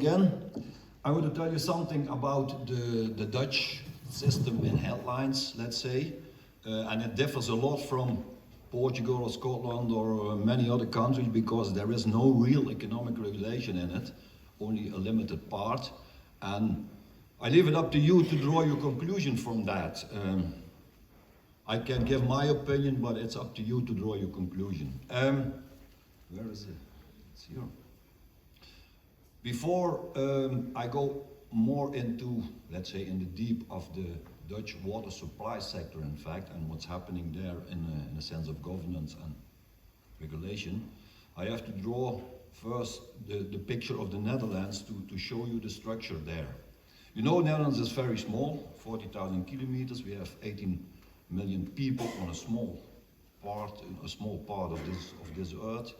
again. I want to tell you something about the Dutch system in headlines, let's say, and it differs a lot from Portugal or Scotland or many other countries because there is no real economic regulation in it, only a limited part, and I leave it up to you to draw your conclusion from that. I can give my opinion, but it's up to you to draw your conclusion. Where is it? It's here. Before I go more into, let's say, in the deep of the Dutch water supply sector, in fact, and what's happening there in a sense of governance and regulation, I have to draw first the picture of the Netherlands to show you the structure there. You know, Netherlands is very small, 40,000 kilometers. We have 18 million people on a small part of this earth.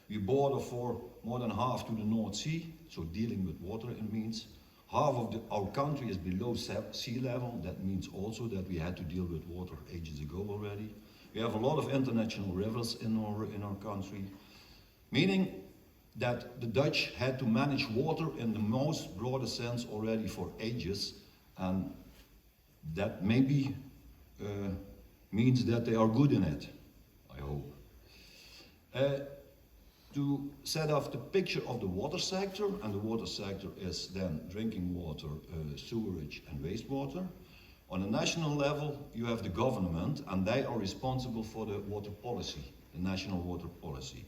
We border for more than half to the North Sea, so dealing with water it means. Half of our country is below sea level. That means also that we had to deal with water ages ago already. We have a lot of international rivers in our country, meaning that the Dutch had to manage water in the most broader sense already for ages, and that maybe means that they are good in it, I hope. To set off the picture of the water sector, and the water sector is then drinking water, sewerage and wastewater. On a national level, you have the government, and they are responsible for the water policy, the national water policy.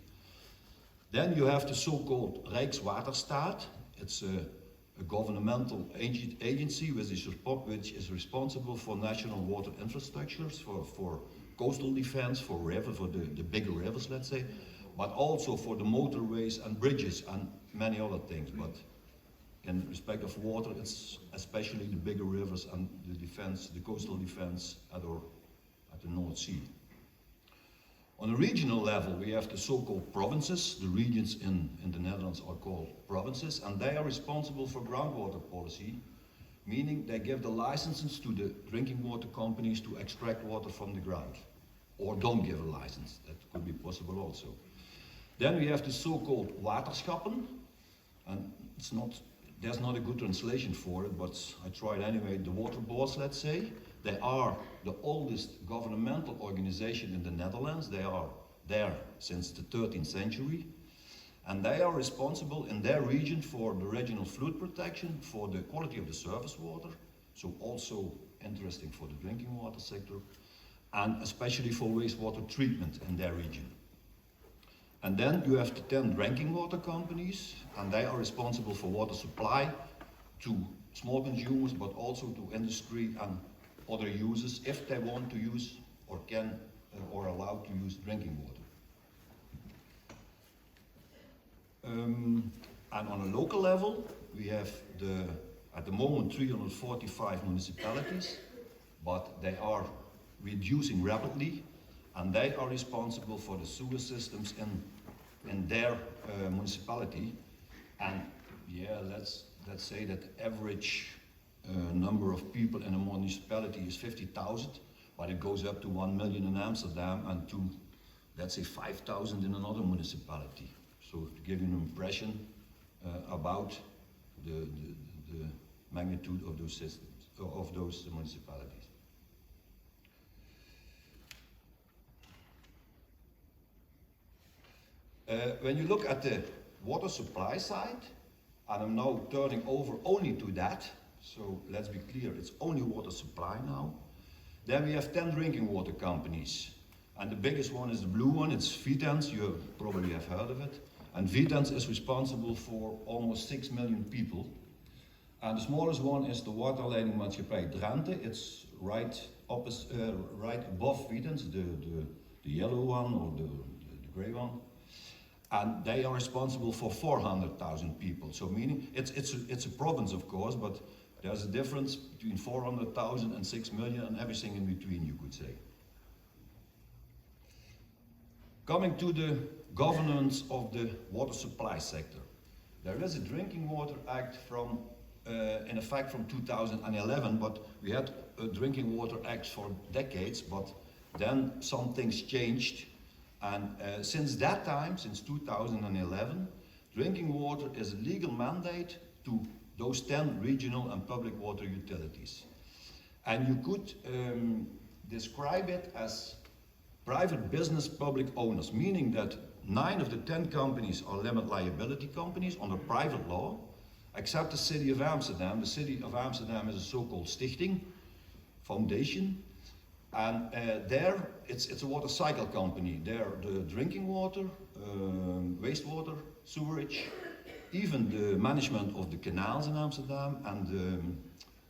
Then you have the so-called Rijkswaterstaat. It's a governmental agency which is responsible for national water infrastructures, for coastal defense, for the bigger rivers, let's say, but also for the motorways and bridges and many other things. But in respect of water, it's especially the bigger rivers and the defense, the coastal defense at the North Sea. On a regional level, we have the so-called provinces. The regions in the Netherlands are called provinces, and they are responsible for groundwater policy, meaning they give the licenses to the drinking water companies to extract water from the ground, or don't give a license. That could be possible also. Then we have the so-called waterschappen, and there's not a good translation for it, but I tried anyway. The water boards, let's say. They are the oldest governmental organization in the Netherlands. They are there since the 13th century. And they are responsible in their region for the regional flood protection, for the quality of the surface water, so also interesting for the drinking water sector, and especially for wastewater treatment in their region. And then you have the 10 drinking water companies, and they are responsible for water supply to small consumers, but also to industry and other users if they want to use or can or allowed to use drinking water. And on a local level, we have at the moment 345 municipalities, but they are reducing rapidly, and they are responsible for the sewer systems in their municipality. And yeah, let's say that average number of people in a municipality is 50,000, but it goes up to 1 million in Amsterdam and to, let's say, 5,000 in another municipality. So to give you an impression about the magnitude of those systems, of those municipalities. When you look at the water supply side, and I'm now turning over only to that, so let's be clear, it's only water supply now. Then we have 10 drinking water companies, and the biggest one is the blue one, it's Vitens, you probably have heard of it. And Vitens is responsible for almost 6 million people. And the smallest one is the Waterleidingmaatschappij Drenthe. It's right above Vitens, the yellow one or the gray one. And they are responsible for 400,000 people. So meaning, it's a province of course, but there's a difference between 400,000 and 6 million and everything in between, you could say. Coming to the governance of the water supply sector. There is a Drinking Water Act from, in effect from 2011, but we had a Drinking Water Act for decades, but then some things changed. And since that time, since 2011, drinking water is a legal mandate to those 10 regional and public water utilities. And you could describe it as private business public owners, meaning that 9 of the 10 companies are limit liability companies under private law, except the City of Amsterdam. The City of Amsterdam is a so-called stichting, foundation, and there it's a water cycle company. There the drinking water, wastewater, sewerage, even the management of the canals in Amsterdam and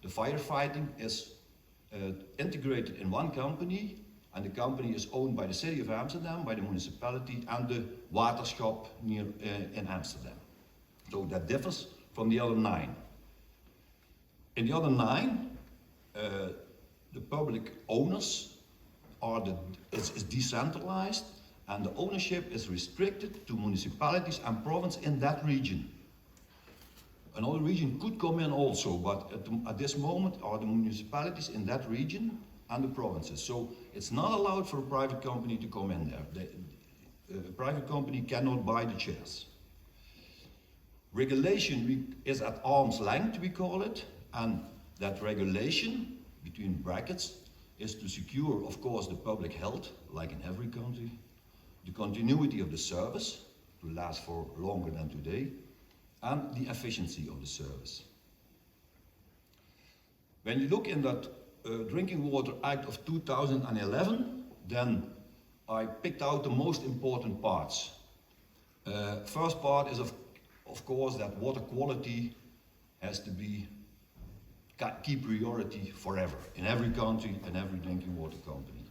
the firefighting is integrated in one company, and the company is owned by the City of Amsterdam, by the municipality, and the waterschap near in Amsterdam. So that differs from the other 9. In the other 9, the public owners is decentralized, and the ownership is restricted to municipalities and province in that region. Another region could come in also, but at this moment are the municipalities in that region and the provinces. So it's not allowed for a private company to come in there. A private company cannot buy the shares. Regulation is at arm's length, we call it, and that regulation, between brackets, is to secure, of course, the public health, like in every country, the continuity of the service, to last for longer than today, and the efficiency of the service. When you look in that Drinking Water Act of 2011, then I picked out the most important parts. First part is of course that water quality has to be key priority forever in every country and every drinking water company.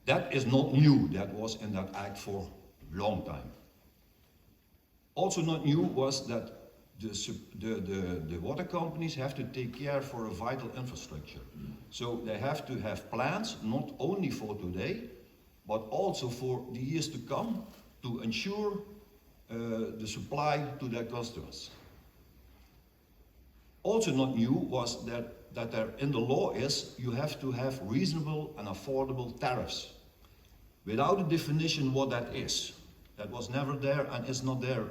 That is not new. That was in that act for a long time. Also not new was that the water companies have to take care for a vital infrastructure. So they have to have plans not only for today, but also for the years to come to ensure the supply to their customers. Also not new was that there in the law is you have to have reasonable and affordable tariffs. Without a definition what that is. That was never there and is not there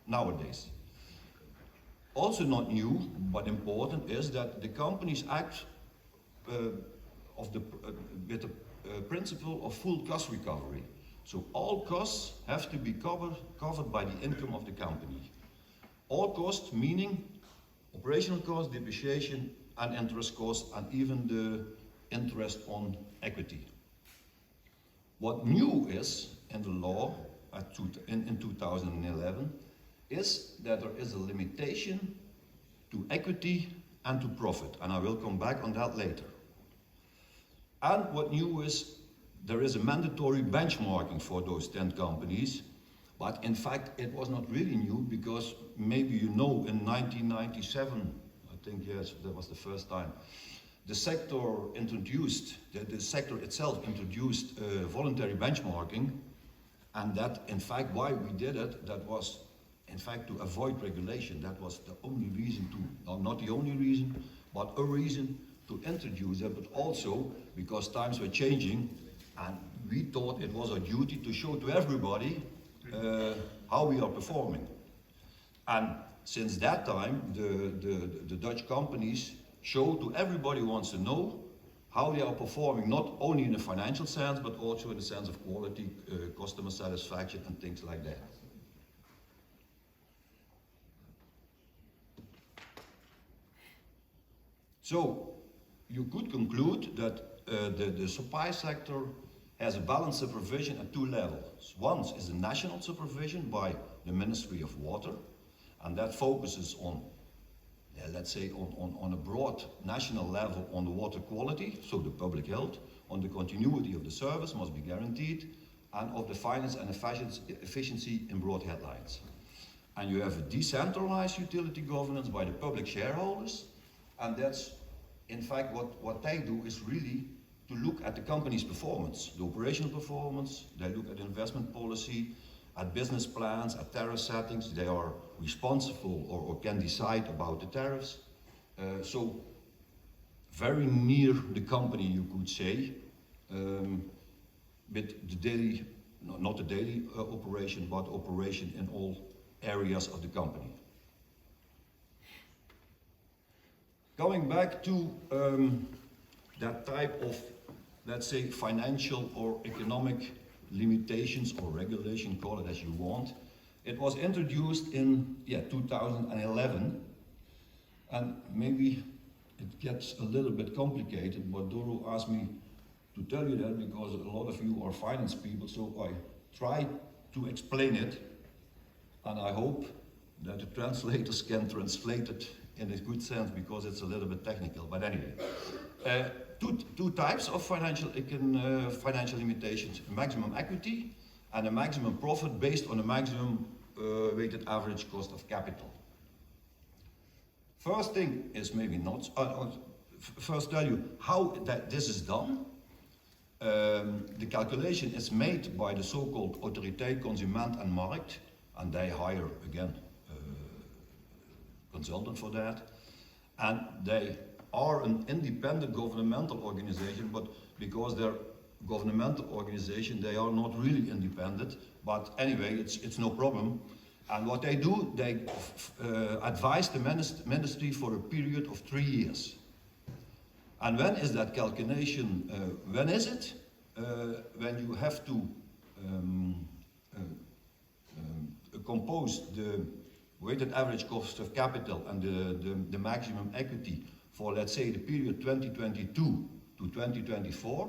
nowadays. Also not new, but important, is that the companies act with the principle of full cost recovery. So all costs have to be covered by the income of the company. All costs meaning operational costs, depreciation and interest costs, and even the interest on equity. What new is in the law in 2011 is that there is a limitation to equity and to profit, and I will come back on that later. And what new is, there is a mandatory benchmarking for those 10 companies, but in fact it was not really new, because maybe you know in 1997, I think yes, that was the first time, the sector itself introduced voluntary benchmarking, and that in fact why we did it, that was in fact to avoid regulation. That was the only reason not the only reason, but a reason to introduce it, but also because times were changing and we thought it was our duty to show to everybody how we are performing. And since that time, the Dutch companies show to everybody who wants to know how they are performing, not only in a financial sense, but also in the sense of quality, customer satisfaction, and things like that. So you could conclude that the supply sector has a balanced supervision at 2 levels. One is the national supervision by the Ministry of Water, and that focuses on, let's say, on a broad national level on the water quality, so the public health, on the continuity of the service must be guaranteed, and of the finance and efficiency in broad headlines. And you have a decentralized utility governance by the public shareholders, and that's in fact what they do is really to look at the company's performance, the operational performance. They look at investment policy, at business plans, at tariff settings. They are responsible or can decide about the tariffs. So very near the company, you could say, with the daily, not the daily operation, but operation in all areas of the company. Going back to that type of, let's say, financial or economic limitations or regulation, call it as you want, it was introduced in 2011, and maybe it gets a little bit complicated, but Doro asked me to tell you that because a lot of you are finance people, so I try to explain it, and I hope that the translators can translate it in a good sense because it's a little bit technical. But anyway, two types of financial limitations: maximum equity and a maximum profit based on a maximum weighted average cost of capital. First thing is maybe not. First, tell you how this is done. The calculation is made by the so-called Autoriteit Consument en Markt, and they hire again consultant for that, and they are an independent governmental organization, but because they're governmental organization, they are not really independent. But anyway, it's no problem. And what they do, they advise the ministry for a period of 3 years. And when is that calculation? When is it? When you have to compose the weighted average cost of capital and the maximum equity for, let's say, the period 2022 to 2024.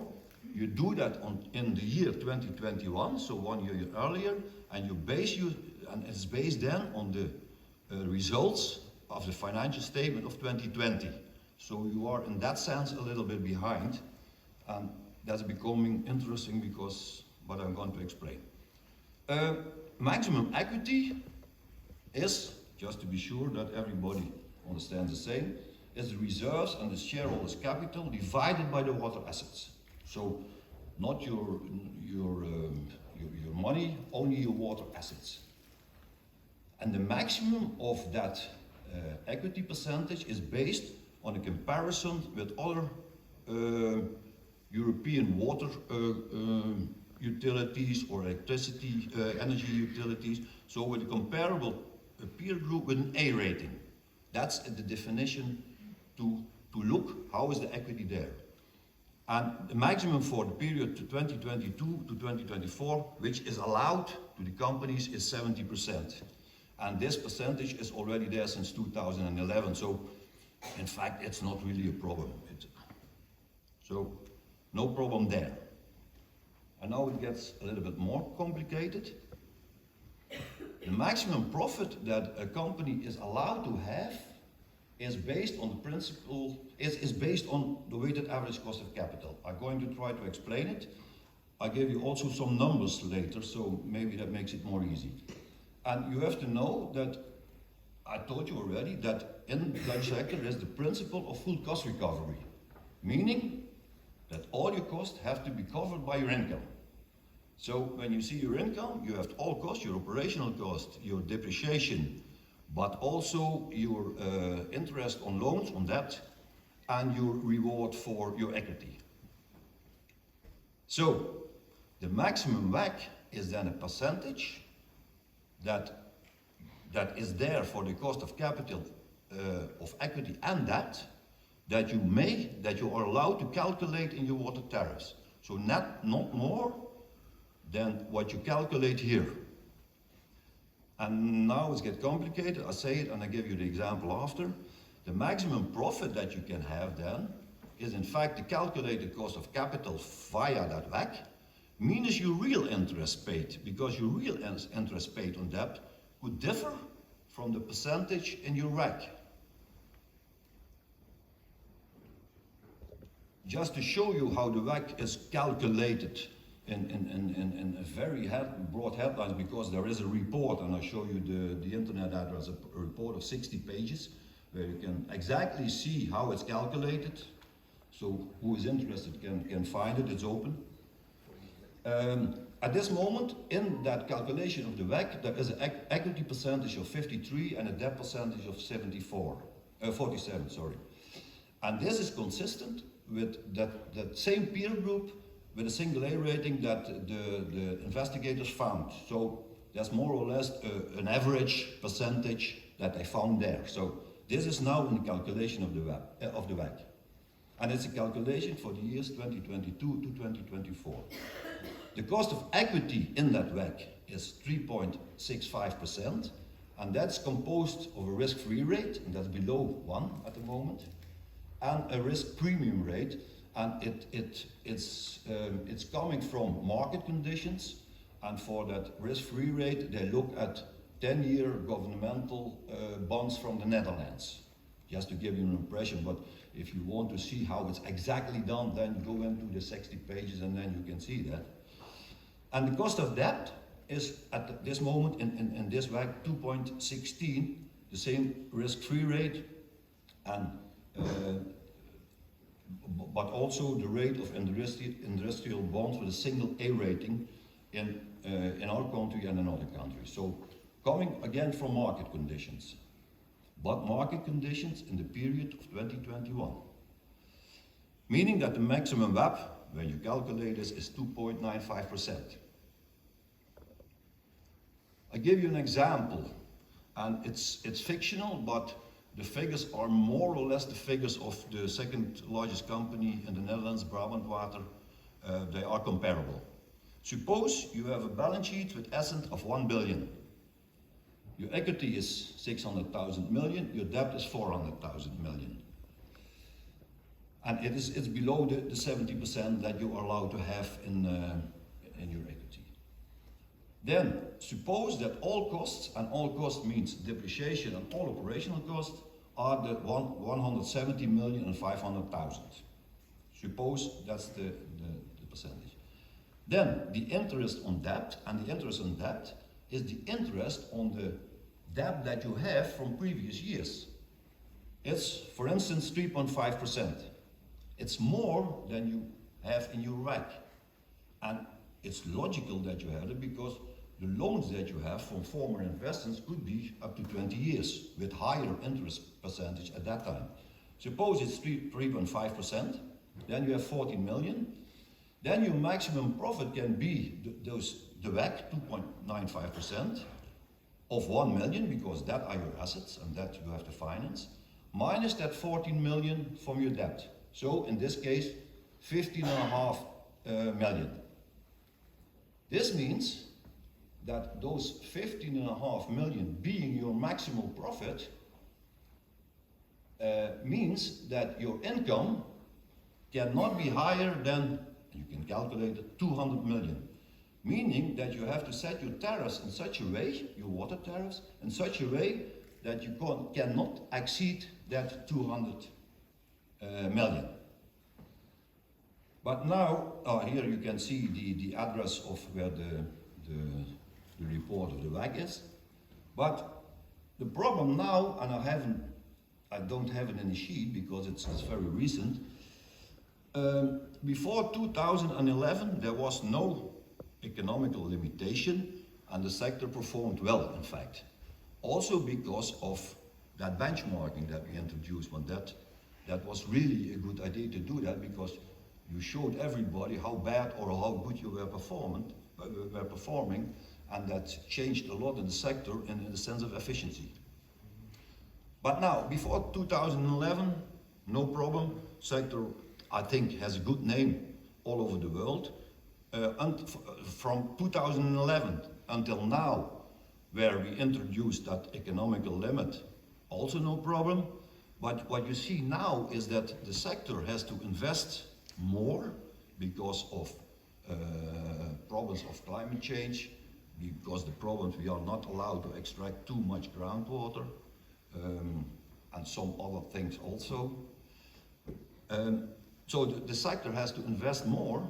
You do that in the year 2021, so 1 year earlier, and it's based then on the results of the financial statement of 2020. So you are in that sense a little bit behind, and that's becoming interesting because what I'm going to explain. Maximum equity is, just to be sure that everybody understands the same, is the reserves and the shareholders' capital divided by the water assets. So not your money, only your water assets. And the maximum of that equity percentage is based on a comparison with other European water utilities or electricity, energy utilities. So with a comparable peer group with an A rating. That's the definition to look how is the equity there. And the maximum for the period to 2022 to 2024, which is allowed to the companies, is 70%. And this percentage is already there since 2011. So in fact, it's not really a problem. So no problem there. And now it gets a little bit more complicated. The maximum profit that a company is allowed to have is based on the principle, is based on the weighted average cost of capital. I'm going to try to explain it. I give you also some numbers later, so maybe that makes it more easy. And you have to know that, I told you already, that in the Dutch sector there is the principle of full cost recovery, meaning that all your costs have to be covered by your income. So when you see your income, you have all costs, your operational cost, your depreciation, but also your interest on loans, on debt, and your reward for your equity. So the maximum WACC is then a percentage that is there for the cost of capital of equity and debt that you are allowed to calculate in your water tariffs. So not more than what you calculate here. And now it's get complicated. I say it and I give you the example after. The maximum profit that you can have then is in fact the calculated cost of capital via that WACC minus your real interest paid, because your real interest paid on debt could differ from the percentage in your WACC. Just to show you how the WACC is calculated in a very broad headlines, because there is a report, and I'll show you the internet address, a report of 60 pages, where you can exactly see how it's calculated. So who is interested can find it, it's open. At this moment, in that calculation of the WACC, there is an equity percentage of 53 and a debt percentage of 47, sorry. And this is consistent with that same peer group with a single A rating that the investigators found. So that's more or less an average percentage that they found there. So this is now in the calculation of the WACC. And it's a calculation for the years 2022 to 2024. The cost of equity in that WACC is 3.65%, and that's composed of a risk-free rate, and that's below 1 at the moment, and a risk premium rate, and it's coming from market conditions, and for that risk-free rate they look at 10-year governmental bonds from the Netherlands. Just to give you an impression, but if you want to see how it's exactly done, then go into the 60 pages and then you can see that. And the cost of debt is at this moment in this WACC 2.16, the same risk-free rate, and but also the rate of industrial bonds with a single A rating in our country and in other countries. So coming again from market conditions, but market conditions in the period of 2021. Meaning that the maximum WACC, when you calculate this, is 2.95%. I give you an example, and it's fictional, but the figures are more or less the figures of the second largest company in the Netherlands, Brabant Water. They are comparable. Suppose you have a balance sheet with assets of 1 billion. Your equity is 600,000 million, your debt is 400,000 million. And it's below the 70% that you are allowed to have in your equity. Then, suppose that all costs, and all costs means depreciation and all operational costs, are the 170 million and 500,000. Suppose that's the percentage. Then, the interest on debt, and the interest on debt is the interest on the debt that you have from previous years. It's, for instance, 3.5%. It's more than you have in your WACC. And it's logical that you have it because the loans that you have from former investors could be up to 20 years with higher interest percentage at that time. Suppose it's 3.5%, then you have 14 million. Then your maximum profit can be the WACC, 2.95%, of 1 million, because that are your assets and that you have to finance, minus that 14 million from your debt. So in this case, 15.5 million. This means that those 15.5 million being your maximum profit means that your income cannot be higher than, you can calculate it, 200 million. Meaning that you have to set your tariffs in such a way, your water tariffs, in such a way that you cannot exceed that 200 million. But now, here you can see the address of where the report of the WACC is. But the problem now, and I don't have it in the sheet because it's very recent. Before 2011, there was no economical limitation, and the sector performed well, in fact. Also because of that benchmarking that we introduced, when that was really a good idea to do that, because you showed everybody how bad or how good you were performing, and that changed a lot in the sector in the sense of efficiency. But now, before 2011, no problem. Sector, I think, has a good name all over the world. And from 2011 until now, where we introduced that economical limit, also no problem. But what you see now is that the sector has to invest more because of problems of climate change, because the problems we are not allowed to extract too much groundwater, and some other things also. So the sector has to invest more,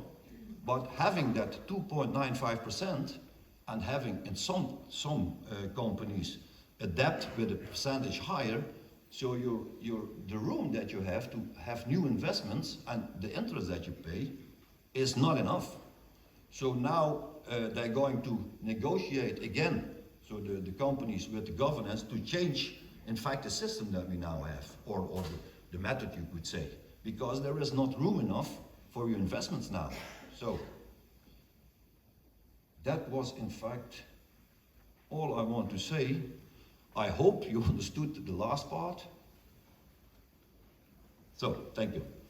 but having that 2.95% and having in some companies adapt with a percentage higher, so the room that you have to have new investments and the interest that you pay is not enough. So now they're going to negotiate again, so the companies with the governance, to change, in fact, the system that we now have, or the method, you could say, because there is not room enough for your investments now. So that was, in fact, all I want to say. I hope you understood the last part, So, thank you.